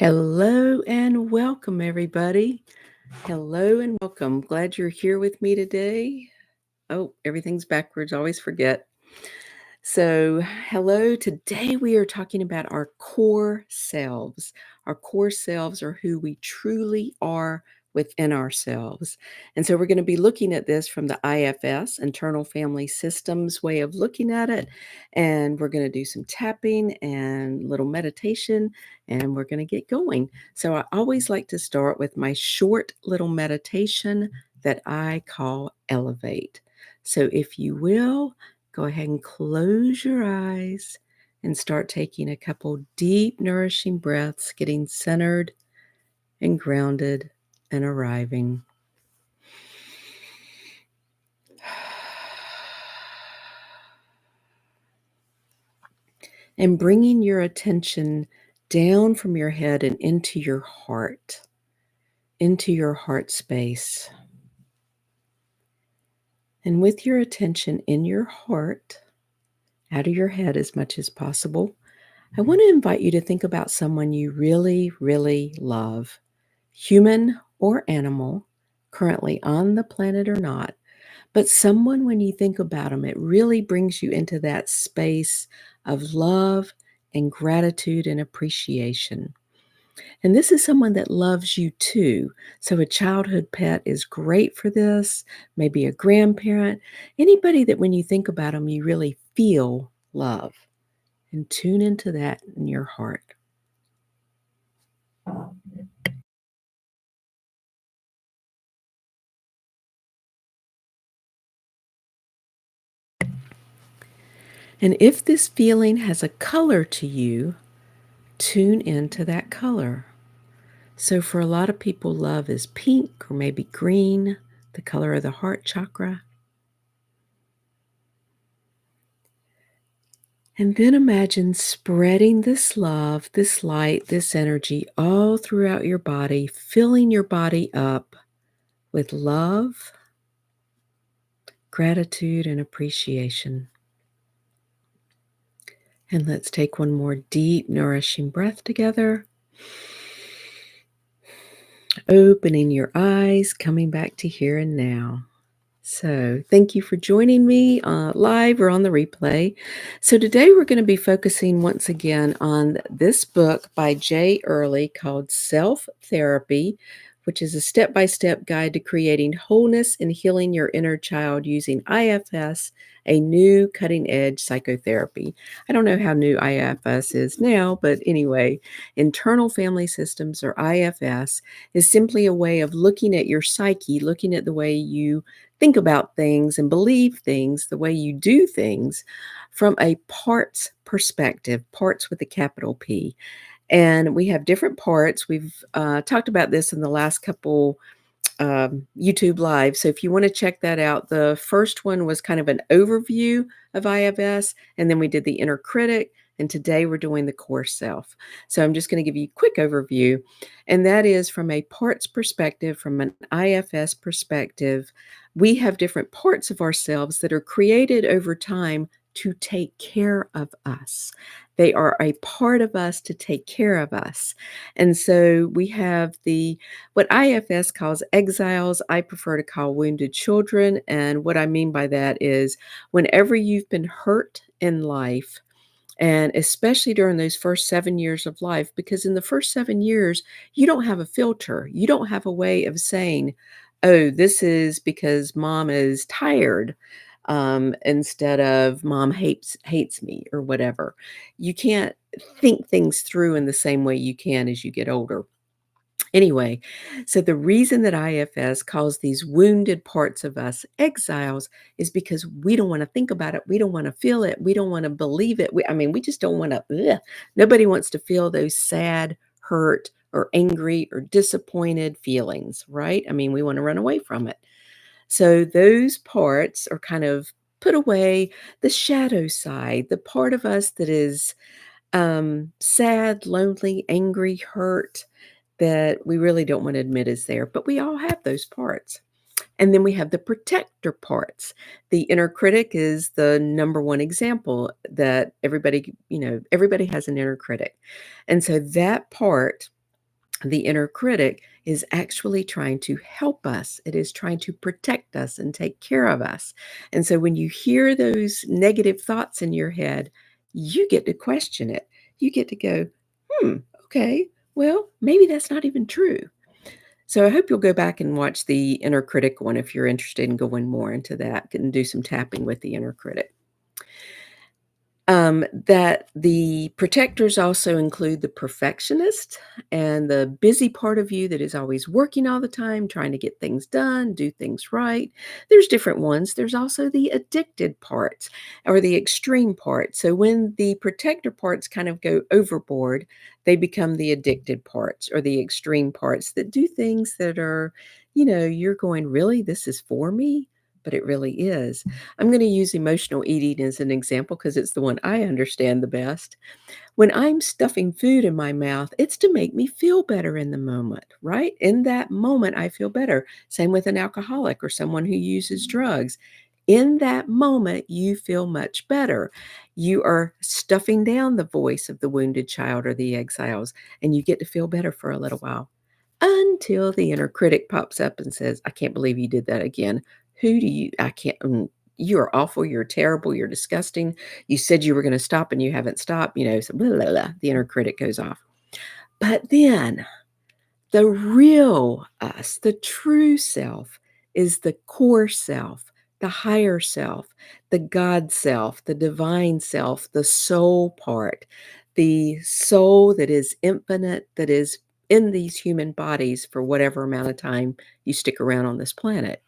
Hello and welcome, everybody. Hello and welcome. Glad you're here with me today. Oh, everything's backwards. Always forget. So, hello. Today we are talking about our core selves. Our core selves are who we truly are within ourselves. And so we're going to be looking at this from the IFS, Internal Family Systems way of looking at it. And we're going to do some tapping and little meditation, and we're going to get going. So I always like to start with my short little meditation that I call Elevate. So if you will, go ahead and close your eyes and start taking a couple deep, nourishing breaths, getting centered and grounded and arriving. And bringing your attention down from your head and into your heart space. And with your attention in your heart, out of your head as much as possible, I want to invite you to think about someone you really, really love, human or animal, currently on the planet or not. But someone, when you think about them, it really brings you into that space of love and gratitude and appreciation. And this is someone that loves you too. So a childhood pet is great for this, maybe a grandparent, anybody that when you think about them, you really feel love. And tune into that in your heart. And if this feeling has a color to you, tune into that color. So for a lot of people, love is pink or maybe green, the color of the heart chakra. And then imagine spreading this love, this light, this energy all throughout your body, filling your body up with love, gratitude, and appreciation. And let's take one more deep, nourishing breath together. Opening your eyes, coming back to here and now. So, thank you for joining me live or on the replay. So, today we're going to be focusing once again on this book by Jay Early called Self Therapy, which is a step by step guide to creating wholeness and healing your inner child using IFS, a new cutting edge psychotherapy. I don't know how new IFS is now, but anyway, Internal Family Systems or IFS is simply a way of looking at your psyche, looking at the way you think about things and believe things, the way you do things from a parts perspective, parts with a capital P. And we have different parts. We've talked about this in the last couple YouTube live. So if you want to check that out, the first one was kind of an overview of IFS, and then we did the inner critic. And today we're doing the core self. So I'm just going to give you a quick overview. And that is from a parts perspective, from an IFS perspective, we have different parts of ourselves that are created over time to take care of us. They are a part of us to take care of us. And so we have what IFS calls exiles, I prefer to call wounded children. And what I mean by that is whenever you've been hurt in life, and especially during those first 7 years of life, because in the first 7 years, you don't have a filter. You don't have a way of saying, oh, this is because mom is tired, instead of mom hates me or whatever. You can't think things through in the same way you can as you get older. Anyway, so the reason that IFS calls these wounded parts of us exiles is because we don't want to think about it. We don't want to feel it. We don't want to believe it. We just don't want to. Nobody wants to feel those sad, hurt, or angry or disappointed feelings, right? We want to run away from it. So those parts are kind of put away, the shadow side, the part of us that is sad, lonely, angry, hurt, that we really don't want to admit is there, but we all have those parts. And then we have the protector parts. The inner critic is the number one example that everybody has an inner critic. And so that part The inner critic is actually trying to help us. It is trying to protect us and take care of us. And so when you hear those negative thoughts in your head, you get to question it. You get to go, okay, well, maybe that's not even true. So I hope you'll go back and watch the inner critic one if you're interested in going more into that and do some tapping with the inner critic. That the protectors also include the perfectionist and the busy part of you that is always working all the time, trying to get things done, do things right. There's different ones. There's also the addicted parts or the extreme parts. So when the protector parts kind of go overboard, they become the addicted parts or the extreme parts that do things that are, you're going, really, this is for me? But it really is. I'm going to use emotional eating as an example because it's the one I understand the best. When I'm stuffing food in my mouth, it's to make me feel better in the moment, right? In that moment, I feel better. Same with an alcoholic or someone who uses drugs. In that moment, you feel much better. You are stuffing down the voice of the wounded child or the exiles, and you get to feel better for a little while until the inner critic pops up and says, I can't believe you did that again. I can't, you're awful, you're terrible, you're disgusting. You said you were going to stop and you haven't stopped, so blah, blah, blah, the inner critic goes off. But then the real us, the true self, is the core self, the higher self, the God self, the divine self, the soul part, the soul that is infinite, that is in these human bodies for whatever amount of time you stick around on this planet.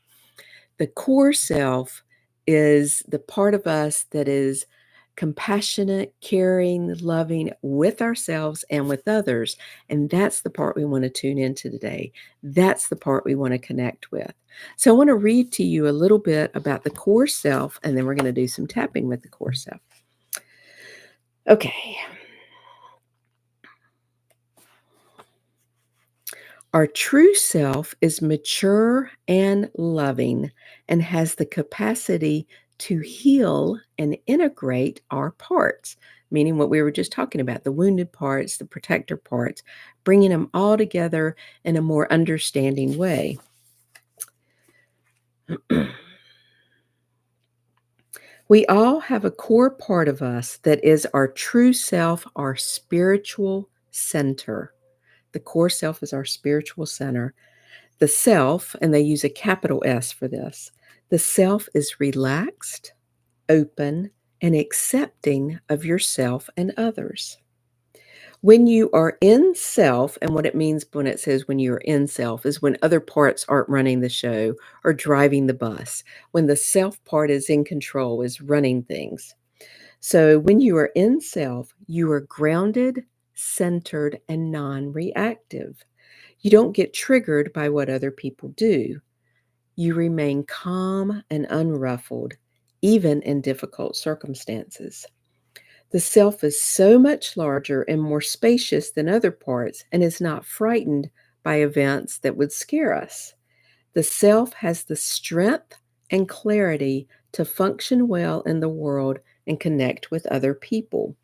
The core self is the part of us that is compassionate, caring, loving with ourselves and with others. And that's the part we want to tune into today. That's the part we want to connect with. So I want to read to you a little bit about the core self, and then we're going to do some tapping with the core self. Okay. Our true self is mature and loving and has the capacity to heal and integrate our parts, meaning what we were just talking about, the wounded parts, the protector parts, bringing them all together in a more understanding way. We all have a core part of us that is our true self, our spiritual center. The core self is our spiritual center. The self, and they use a capital S for this, the self is relaxed, open, and accepting of yourself and others. When you are in self, and what it means when it says when you're in self is when other parts aren't running the show or driving the bus, when the self part is in control, is running things. So when you are in self, you are grounded, centered, and non reactive. You don't get triggered by what other people do. You remain calm and unruffled, even in difficult circumstances. The self is so much larger and more spacious than other parts and is not frightened by events that would scare us. The self has the strength and clarity to function well in the world and connect with other people.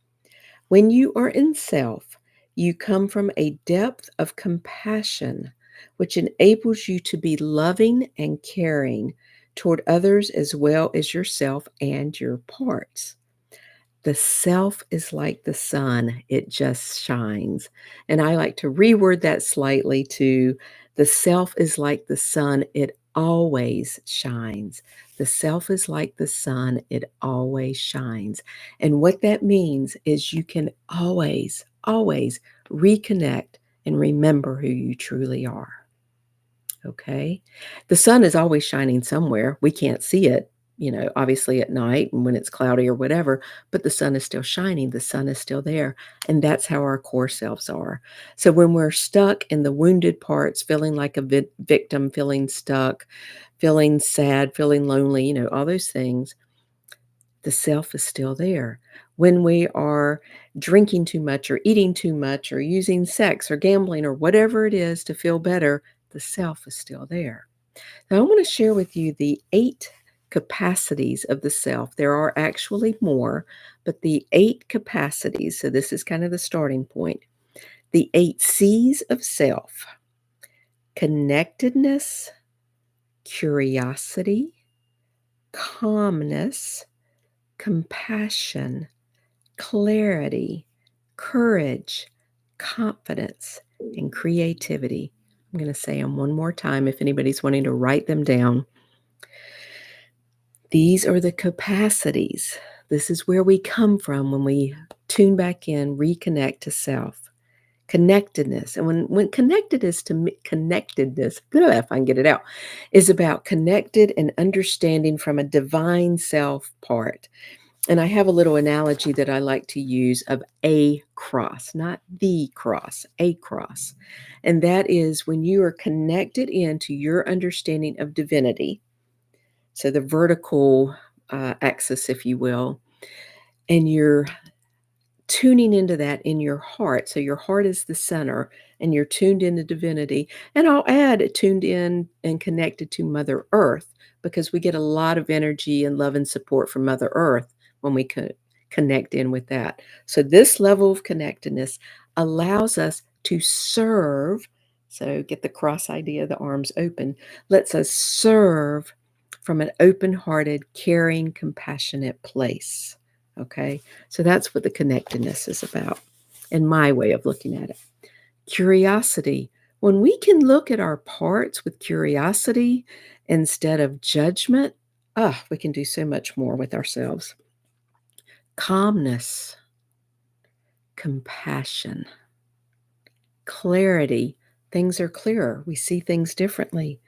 When you are in self, you come from a depth of compassion, which enables you to be loving and caring toward others as well as yourself and your parts. The self is like the sun, it just shines. And I like to reword that slightly to the self is like the sun, it always shines. The self is like the sun, it always shines. And what that means is you can always, always reconnect and remember who you truly are. Okay. The sun is always shining somewhere. We can't see it, obviously at night and when it's cloudy or whatever, but the sun is still shining. The sun is still there. And that's how our core selves are. So when we're stuck in the wounded parts, feeling like a victim, feeling stuck, feeling sad, feeling lonely, all those things, the self is still there. When we are drinking too much or eating too much or using sex or gambling or whatever it is to feel better, the self is still there. Now, I want to share with you the 8 capacities of the self. There are actually more, but the 8 capacities, so this is kind of the starting point. The 8 C's of self: connectedness, curiosity, calmness, compassion, clarity, courage, confidence, and creativity. I'm going to say them one more time if anybody's wanting to write them down. These are the capacities. This is where we come from when we tune back in, reconnect to self. Connectedness. And when connectedness to me, connectedness, blah, if I can get it out, is about connected and understanding from a divine self part. And I have a little analogy that I like to use of a cross, not the cross, a cross. And that is when you are connected into your understanding of divinity, so the vertical axis, if you will, and you're tuning into that in your heart. So your heart is the center and you're tuned into divinity. And I'll add tuned in and connected to Mother Earth because we get a lot of energy and love and support from Mother Earth when we connect in with that. So this level of connectedness allows us to serve. So get the cross idea, the arms open, lets us serve from an open-hearted, caring, compassionate place. Okay? So that's what the connectedness is about, in my way of looking at it. Curiosity. When we can look at our parts with curiosity instead of judgment, we can do so much more with ourselves. Calmness, compassion, clarity. Things are clearer. We see things differently.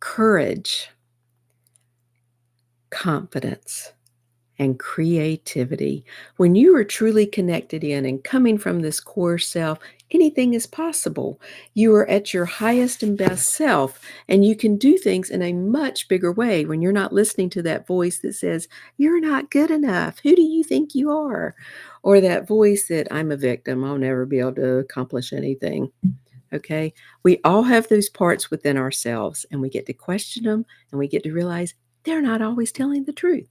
Courage, confidence, and creativity. When you are truly connected in and coming from this core self, anything is possible. You are at your highest and best self, and you can do things in a much bigger way when you're not listening to that voice that says, "You're not good enough. Who do you think you are?" Or that voice that, "I'm a victim. I'll never be able to accomplish anything." Okay? We all have those parts within ourselves, and we get to question them, and we get to realize they're not always telling the truth.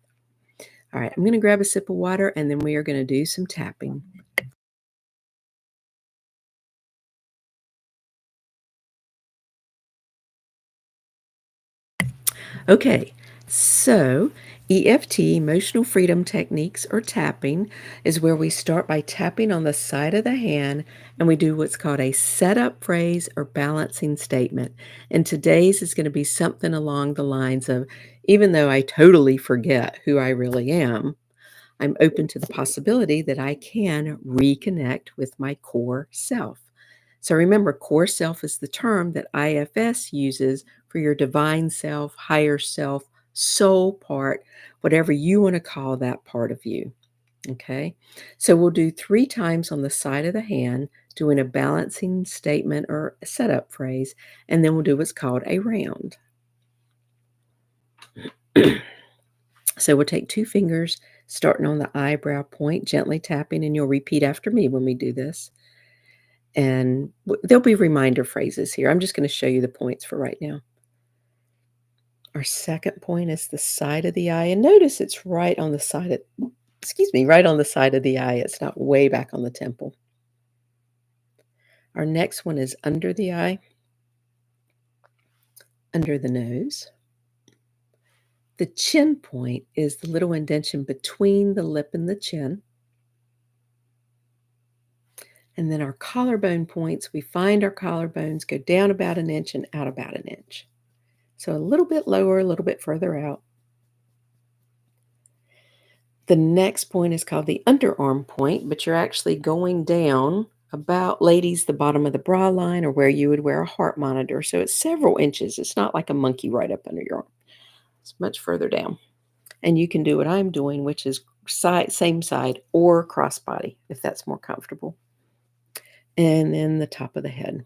All right, I'm going to grab a sip of water and then we are going to do some tapping. Okay, so EFT, emotional freedom techniques, or tapping, is where we start by tapping on the side of the hand and we do what's called a setup phrase or balancing statement. And today's is going to be something along the lines of, even though I totally forget who I really am, I'm open to the possibility that I can reconnect with my core self. So remember, core self is the term that IFS uses for your divine self, higher self, soul part, whatever you want to call that part of you. Okay. So we'll do 3 times on the side of the hand, doing a balancing statement or a setup phrase, and then we'll do what's called a round. So we'll take 2 fingers, starting on the eyebrow point, gently tapping, and you'll repeat after me when we do this. And there'll be reminder phrases here. I'm just going to show you the points for right now. Our second point is the side of the eye. And notice it's right on the side of, right on the side of the eye. It's not way back on the temple. Our next one is under the eye, under the nose. The chin point is the little indentation between the lip and the chin. And then our collarbone points, we find our collarbones, go down about an inch and out about an inch. So a little bit lower, a little bit further out. The next point is called the underarm point, but you're actually going down about, ladies, the bottom of the bra line or where you would wear a heart monitor. So it's several inches. It's not like a monkey right up under your arm. It's much further down. And you can do what I'm doing, which is same side or crossbody, if that's more comfortable. And then the top of the head.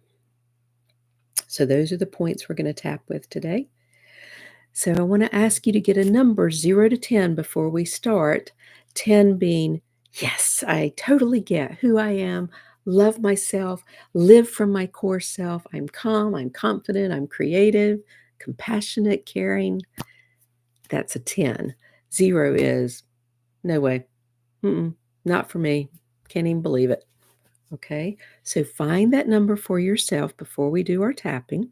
So those are the points we're going to tap with today. So I want to ask you to get a number 0 to 10 before we start. 10 being, yes, I totally get who I am, love myself, live from my core self. I'm calm, I'm confident, I'm creative, compassionate, caring. That's a 10. 0 is, no way. Not for me. Can't even believe it. Okay, so find that number for yourself before we do our tapping.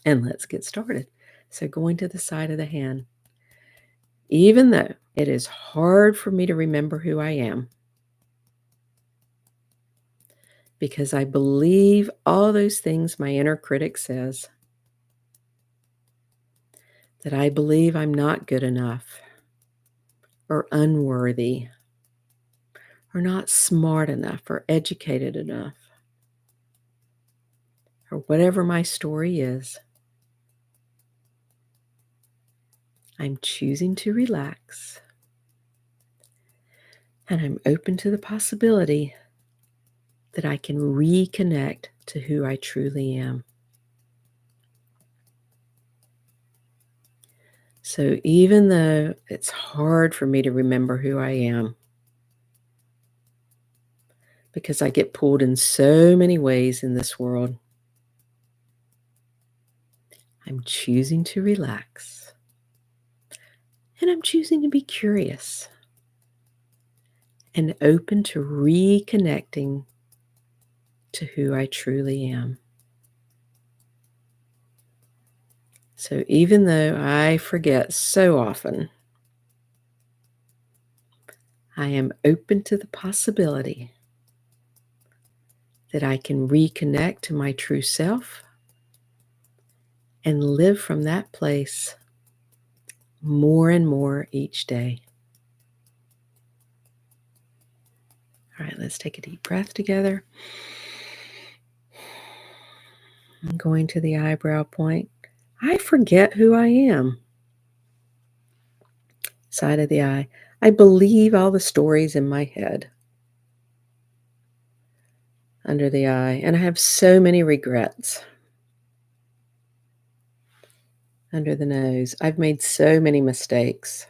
And let's get started. So, going to the side of the hand, even though it is hard for me to remember who I am, because I believe all those things my inner critic says, that I believe I'm not good enough, or unworthy, or not smart enough, or educated enough, or whatever my story is. I'm choosing to relax, and I'm open to the possibility that I can reconnect to who I truly am. So even though it's hard for me to remember who I am, because I get pulled in so many ways in this world, I'm choosing to relax. And I'm choosing to be curious and open to reconnecting to who I truly am. So even though I forget so often, I am open to the possibility that I can reconnect to my true self and live from that place more and more each day. All right, let's take a deep breath together. I'm going to the eyebrow point. I forget who I am. Side of the eye. I believe all the stories in my head. Under the eye. And I have so many regrets. Under the nose. I've made so many mistakes.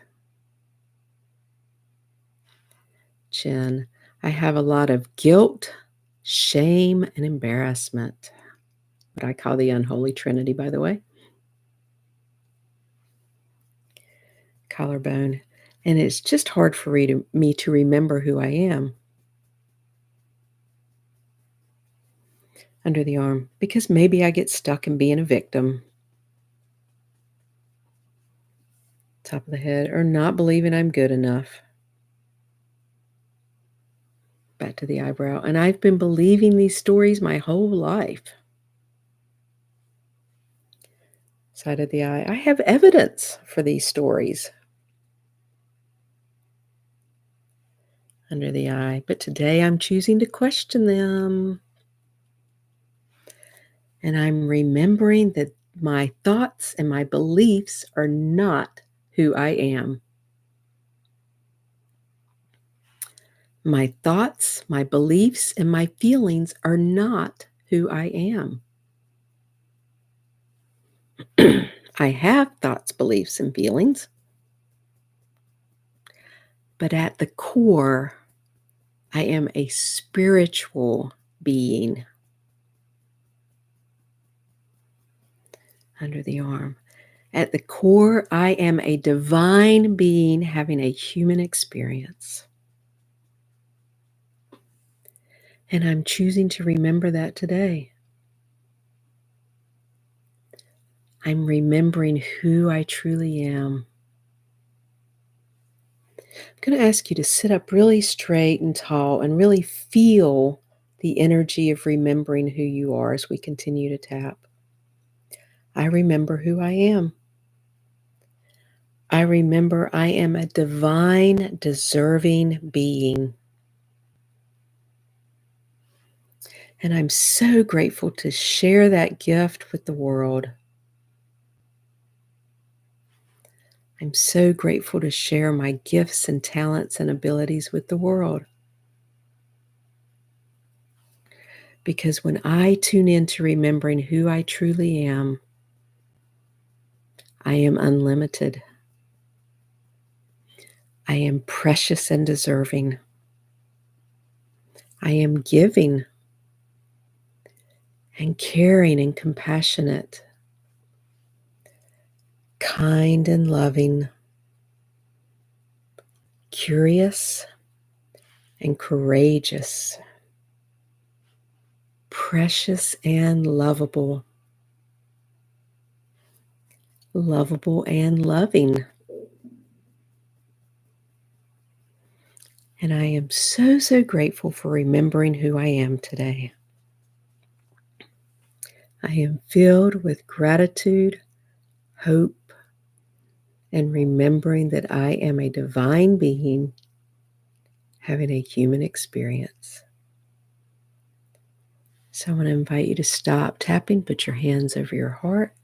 Chin. I have a lot of guilt, shame, and embarrassment. What I call the unholy trinity, by the way. Collarbone. And it's just hard for me to remember who I am. Under the arm, because maybe I get stuck in being a victim. Top of the head, or not believing I'm good enough. Back to the eyebrow. And I've been believing these stories my whole life. Side of the eye. I have evidence for these stories. Under the eye. But today I'm choosing to question them. And I'm remembering that my thoughts and my beliefs are not who I am. My thoughts, my beliefs, and my feelings are not who I am. I have thoughts, beliefs, and feelings. But at the core, I am a spiritual being. Under the arm. At the core, I am a divine being having a human experience. And I'm choosing to remember that today. I'm remembering who I truly am. I'm going to ask you to sit up really straight and tall and really feel the energy of remembering who you are as we continue to tap. I remember who I am. I remember I am a divine, deserving being. And I'm so grateful to share that gift with the world. I'm so grateful to share my gifts and talents and abilities with the world. Because when I tune into remembering who I truly am, I am unlimited. I am precious and deserving. I am giving and caring and compassionate, kind and loving, curious and courageous, precious and lovable and loving. And I am so, so grateful for remembering who I am today. I am filled with gratitude, hope, and remembering that I am a divine being having a human experience. So I want to invite you to stop tapping, put your hands over your heart,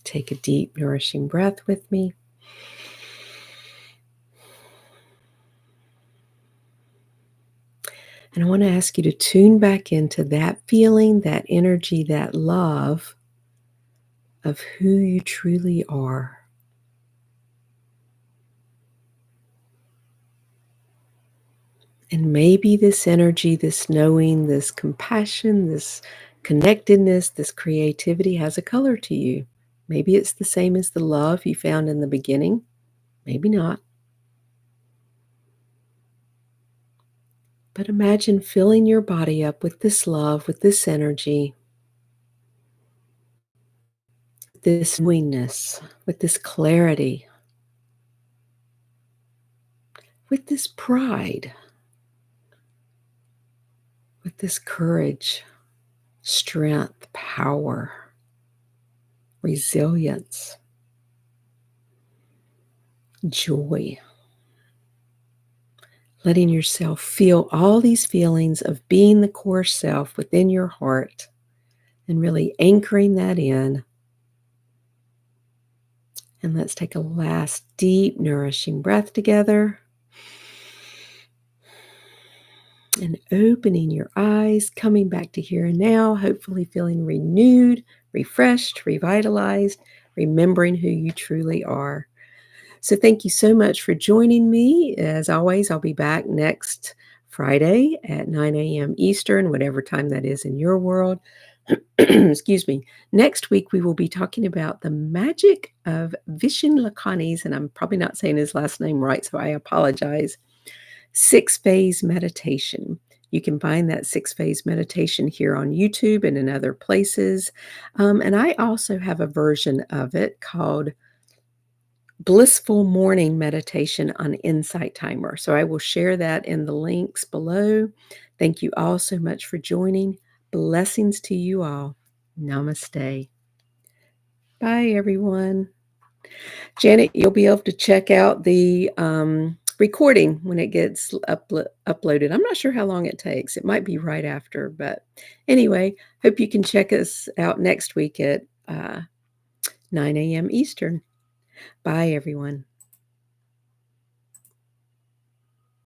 take a deep, nourishing breath with me. And I want to ask you to tune back into that feeling, that energy, that love of who you truly are. And maybe this energy, this knowing, this compassion, this connectedness, this creativity has a color to you. Maybe it's the same as the love you found in the beginning. Maybe not. But imagine filling your body up with this love, with this energy, this knowingness, with this clarity, with this pride, with this courage, strength, power, resilience, joy. Letting yourself feel all these feelings of being the core self within your heart and really anchoring that in. And let's take a last deep, nourishing breath together. And opening your eyes, coming back to here and now, hopefully feeling renewed, refreshed, revitalized, remembering who you truly are. So thank you so much for joining me. As always, I'll be back next Friday at 9 a.m. Eastern, whatever time that is in your world. Excuse me. Next week, we will be talking about the magic of Vishen Lakhani's, and I'm probably not saying his last name right, so I apologize. 6-phase meditation. You can find that 6-phase meditation here on YouTube and in other places. And I also have a version of it called Blissful Morning Meditation on Insight Timer. So I will share that in the links below. Thank you all so much for joining. Blessings to you all. Namaste. Bye, everyone. Janet, you'll be able to check out the recording when it gets uploaded. I'm not sure how long it takes. It might be right after, but anyway, hope you can check us out next week at 9 a.m. Eastern. Bye, everyone.